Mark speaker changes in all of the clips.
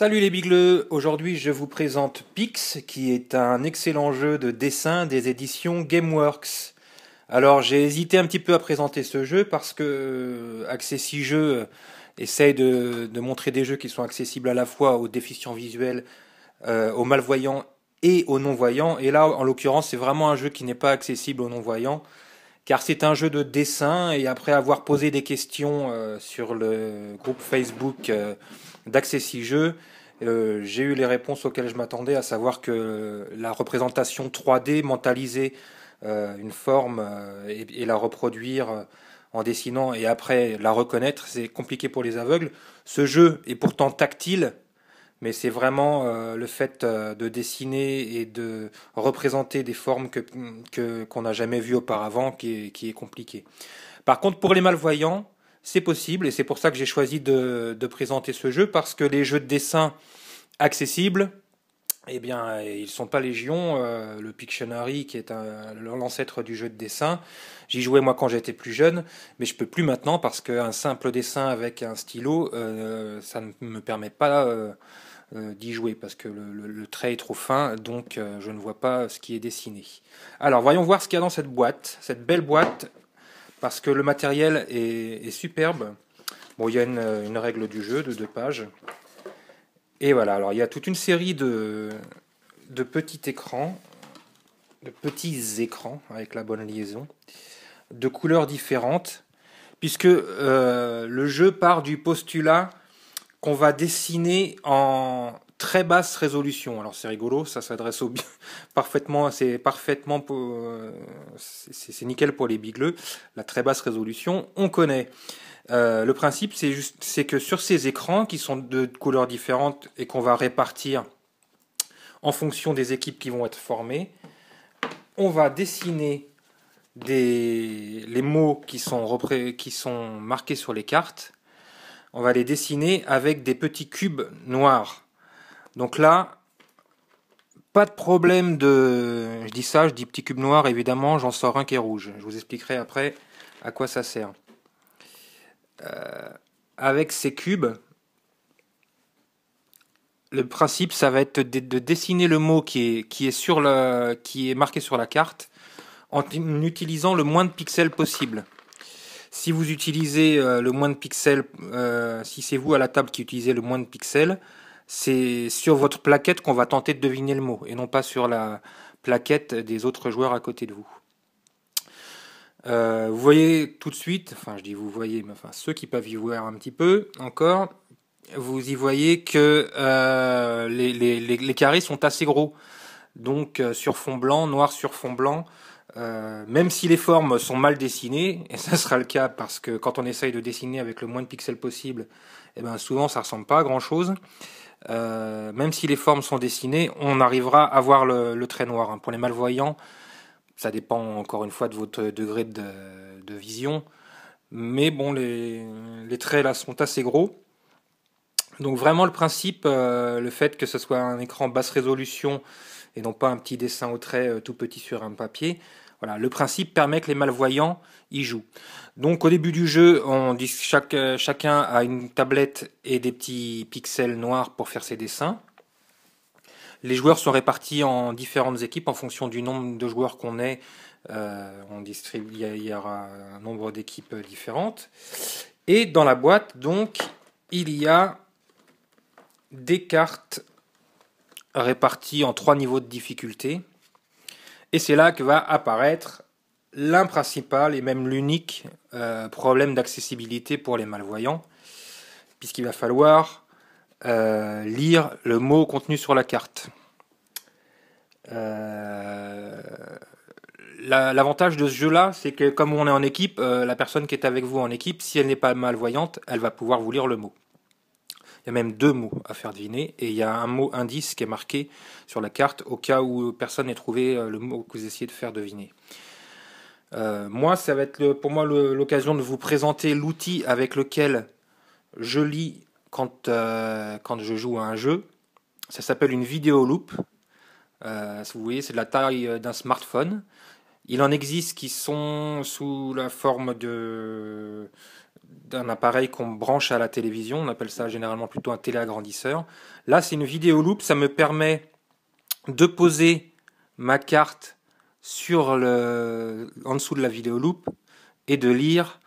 Speaker 1: Salut les bigleux, aujourd'hui je vous présente Pix, qui est un excellent jeu de dessin des éditions Gameworks. Alors j'ai hésité un petit peu à présenter ce jeu parce que Accessi-Jeux essaye de montrer des jeux qui sont accessibles à la fois aux déficients visuels, aux malvoyants et aux non-voyants. Et là, en l'occurrence, c'est vraiment un jeu qui n'est pas accessible aux non-voyants, car c'est un jeu de dessin et après avoir posé des questions sur le groupe Facebook d'Accessi-Jeux, j'ai eu les réponses auxquelles je m'attendais, à savoir que la représentation 3D, mentaliser une forme et la reproduire en dessinant et après la reconnaître, c'est compliqué pour les aveugles. Ce jeu est pourtant tactile, mais c'est vraiment le fait de dessiner et de représenter des formes qu'on n'a jamais vues auparavant qui est compliqué. Par contre, pour les malvoyants, c'est possible, et c'est pour ça que j'ai choisi de présenter ce jeu, parce que les jeux de dessin accessibles, eh bien, ils sont pas légion. Le Pictionary, qui est l'ancêtre du jeu de dessin, j'y jouais moi quand j'étais plus jeune, mais je peux plus maintenant parce qu'un simple dessin avec un stylo, ça ne me permet pas d'y jouer parce que le trait est trop fin, donc je ne vois pas ce qui est dessiné. Alors, voyons voir ce qu'il y a dans cette boîte, cette belle boîte, parce que le matériel est superbe. Bon, il y a une règle du jeu de 2 pages. Et voilà, alors il y a toute une série de petits écrans, de petits écrans avec la bonne liaison, de couleurs différentes, puisque le jeu part du postulat qu'on va dessiner en très basse résolution. Alors c'est rigolo, ça s'adresse au parfaitement, c'est nickel pour les bigleux. La très basse résolution, on connaît. Le principe, c'est que sur ces écrans qui sont de couleurs différentes et qu'on va répartir en fonction des équipes qui vont être formées, on va dessiner les mots qui sont marqués sur les cartes. On va les dessiner avec des petits cubes noirs. Donc là, pas de problème je dis ça, je dis petit cube noir, évidemment, j'en sors un qui est rouge. Je vous expliquerai après à quoi ça sert. Avec ces cubes, le principe, ça va être de dessiner le mot qui est marqué sur la carte en utilisant le moins de pixels possible. Si vous utilisez le moins de pixels, si c'est vous à la table qui utilisez le moins de pixels, c'est sur votre plaquette qu'on va tenter de deviner le mot et non pas sur la plaquette des autres joueurs à côté de vous. Vous voyez tout de suite, enfin je dis vous voyez, mais enfin ceux qui peuvent y voir un petit peu encore, vous y voyez que les carrés sont assez gros. Donc sur fond blanc, noir sur fond blanc, même si les formes sont mal dessinées, et ça sera le cas parce que quand on essaye de dessiner avec le moins de pixels possible, eh ben souvent ça ressemble pas à grand chose. Même si les formes sont dessinées, on arrivera à voir le trait noir. Hein. Pour les malvoyants, ça dépend encore une fois de votre degré de vision. Mais bon, les traits là sont assez gros. Donc vraiment le principe, le fait que ce soit un écran basse résolution et non pas un petit dessin au trait tout petit sur un papier, voilà, le principe permet que les malvoyants y jouent. Donc au début du jeu, on dit chacun a une tablette et des petits pixels noirs pour faire ses dessins. Les joueurs sont répartis en différentes équipes en fonction du nombre de joueurs qu'on est. Il y aura un nombre d'équipes différentes. Et dans la boîte, donc, il y a des cartes réparties en 3 niveaux de difficulté. Et c'est là que va apparaître l'un principal et même l'unique problème d'accessibilité pour les malvoyants, puisqu'il va falloir lire le mot contenu sur la carte. L'avantage de ce jeu-là, c'est que comme on est en équipe, la personne qui est avec vous en équipe, si elle n'est pas malvoyante, elle va pouvoir vous lire le mot. Il y a même 2 mots à faire deviner, et il y a un mot indice qui est marqué sur la carte au cas où personne n'ait trouvé le mot que vous essayez de faire deviner. Moi, ça va être pour moi l'occasion de vous présenter l'outil avec lequel je lis quand je joue à un jeu. Ça s'appelle une vidéo loop. Vous voyez, c'est de la taille d'un smartphone. Il en existe qui sont sous la forme d'un appareil qu'on branche à la télévision. On appelle ça généralement plutôt un téléagrandisseur. Là, c'est une vidéo loop. Ça me permet de poser ma carte en dessous de la vidéo loop et de lire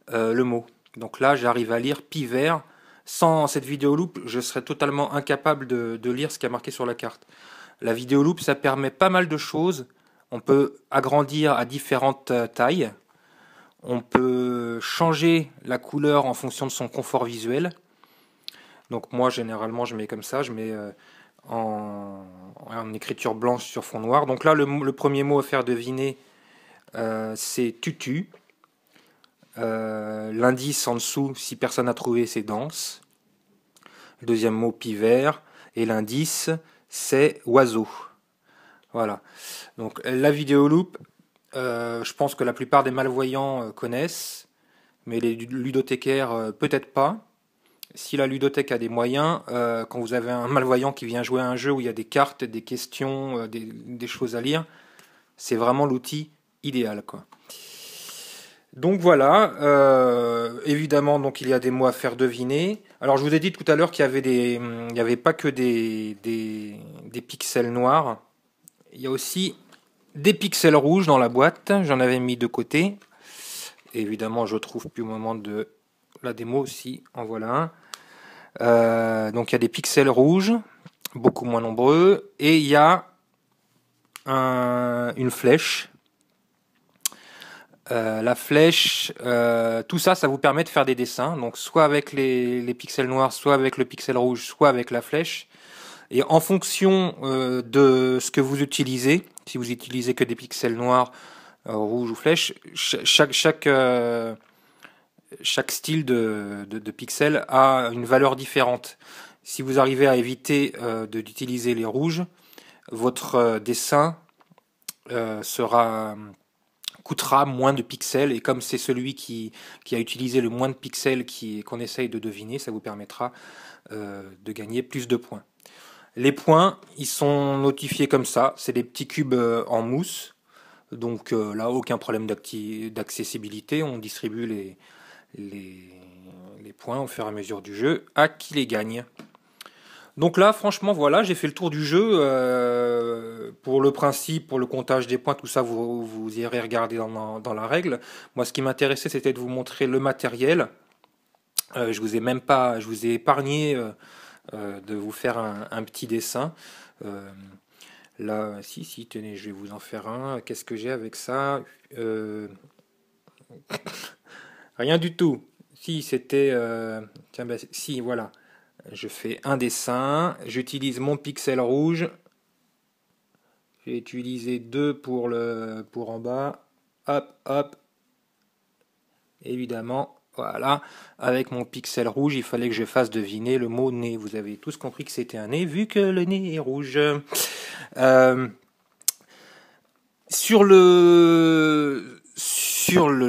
Speaker 1: le mot. Donc là, j'arrive à lire pi vert. Sans cette vidéo loop, je serais totalement incapable de lire ce qui est marqué sur la carte. La vidéo loop, ça permet pas mal de choses. On peut agrandir à différentes tailles. On peut changer la couleur en fonction de son confort visuel. Donc moi, généralement, je mets comme ça. Je mets en écriture blanche sur fond noir. Donc là, le premier mot à faire deviner, c'est tutu. L'indice en dessous, si personne n'a trouvé, c'est danse. Le deuxième mot, pi vert. Et l'indice, c'est oiseau. Voilà. Donc la vidéo loop, je pense que la plupart des malvoyants connaissent, mais les ludothécaires peut-être pas. Si la ludothèque a des moyens, quand vous avez un malvoyant qui vient jouer à un jeu où il y a des cartes, des questions, des choses à lire, c'est vraiment l'outil idéal, quoi. Donc voilà, évidemment, donc il y a des mots à faire deviner. Alors je vous ai dit tout à l'heure qu'il y avait il n'y avait pas que des pixels noirs. Il y a aussi des pixels rouges dans la boîte. J'en avais mis de côté. Évidemment, je trouve plus au moment de la démo aussi. En voilà un. Donc il y a des pixels rouges, beaucoup moins nombreux, et il y a une flèche. La flèche, tout ça, ça vous permet de faire des dessins. Donc soit avec les pixels noirs, soit avec le pixel rouge, soit avec la flèche. Et en fonction de ce que vous utilisez, si vous utilisez que des pixels noirs, rouge ou flèche, chaque style de pixels a une valeur différente. Si vous arrivez à éviter d'utiliser les rouges, votre dessin coûtera moins de pixels, et comme c'est celui qui a utilisé le moins de pixels qu'on essaye de deviner, ça vous permettra de gagner plus de points. Les points, ils sont notifiés comme ça, c'est des petits cubes en mousse, donc là aucun problème d'accessibilité, on distribue les points au fur et à mesure du jeu à qui les gagne. Donc là, franchement, voilà, j'ai fait le tour du jeu. Pour le principe, pour le comptage des points, tout ça, vous irez regarder dans la règle. Moi, ce qui m'intéressait, c'était de vous montrer le matériel. Je vous ai épargné de vous faire un petit dessin. Là, si, tenez, je vais vous en faire un. Qu'est-ce que j'ai avec ça? Rien du tout. Si, c'était... tiens, ben, si, voilà. Je fais un dessin, j'utilise mon pixel rouge, j'ai utilisé 2 pour en bas, hop, hop, évidemment, voilà, avec mon pixel rouge, il fallait que je fasse deviner le mot nez. Vous avez tous compris que c'était un nez, vu que le nez est rouge. Sur le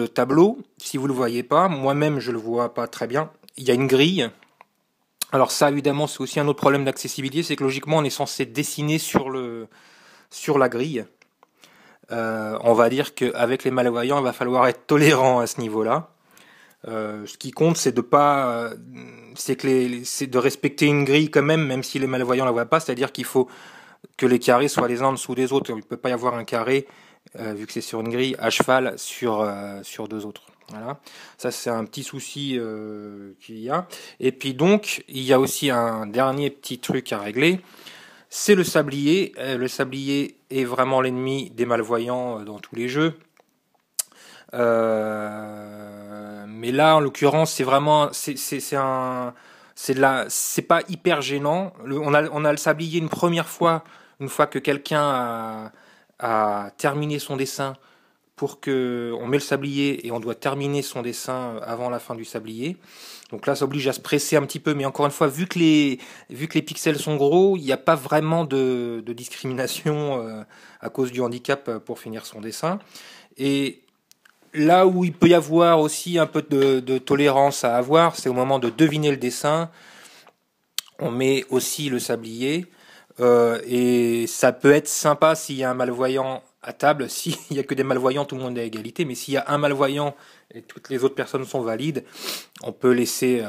Speaker 1: tableau, si vous ne le voyez pas, moi-même je ne le vois pas très bien, il y a une grille. Alors ça, évidemment, c'est aussi un autre problème d'accessibilité, c'est que logiquement, on est censé dessiner sur la grille. On va dire qu'avec les malvoyants, il va falloir être tolérant à ce niveau-là. Ce qui compte, c'est c'est de respecter une grille quand même si les malvoyants la voient pas. C'est-à-dire qu'il faut que les carrés soient les uns en dessous des autres. Il ne peut pas y avoir un carré, vu que c'est sur une grille, à cheval sur deux autres. Voilà, ça c'est un petit souci qu'il y a. Et puis donc, il y a aussi un dernier petit truc à régler, c'est le sablier. Le sablier est vraiment l'ennemi des malvoyants dans tous les jeux. Mais là, en l'occurrence, c'est vraiment, c'est pas hyper gênant. On a le sablier une première fois, une fois que quelqu'un a terminé son dessin. On met le sablier et on doit terminer son dessin avant la fin du sablier. Donc là, ça oblige à se presser un petit peu, mais encore une fois, vu que les pixels sont gros, il n'y a pas vraiment de discrimination à cause du handicap pour finir son dessin. Et là où il peut y avoir aussi un peu de tolérance à avoir, c'est au moment de deviner le dessin. On met aussi le sablier. Et ça peut être sympa s'il y a un malvoyant à table, s'il n'y a que des malvoyants, tout le monde est à égalité, mais s'il y a un malvoyant et toutes les autres personnes sont valides, on peut laisser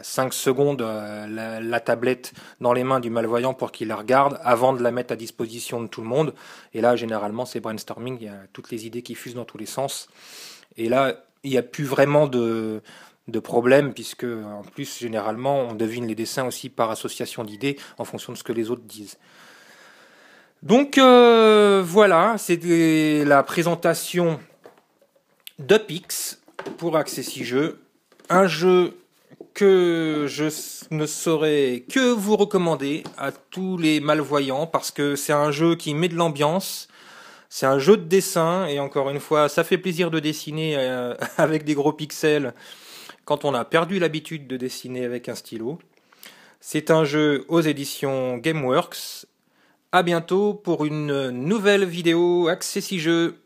Speaker 1: 5 secondes la tablette dans les mains du malvoyant pour qu'il la regarde avant de la mettre à disposition de tout le monde. Et là, généralement, c'est brainstorming, il y a toutes les idées qui fusent dans tous les sens. Et là, il n'y a plus vraiment de problème, puisque en plus, généralement, on devine les dessins aussi par association d'idées en fonction de ce que les autres disent. Donc voilà, c'était la présentation de Pix pour Accessi Jeux, un jeu que je ne saurais que vous recommander à tous les malvoyants parce que c'est un jeu qui met de l'ambiance, c'est un jeu de dessin et encore une fois, ça fait plaisir de dessiner avec des gros pixels quand on a perdu l'habitude de dessiner avec un stylo. C'est un jeu aux éditions Gameworks. À bientôt pour une nouvelle vidéo Accessi Jeux.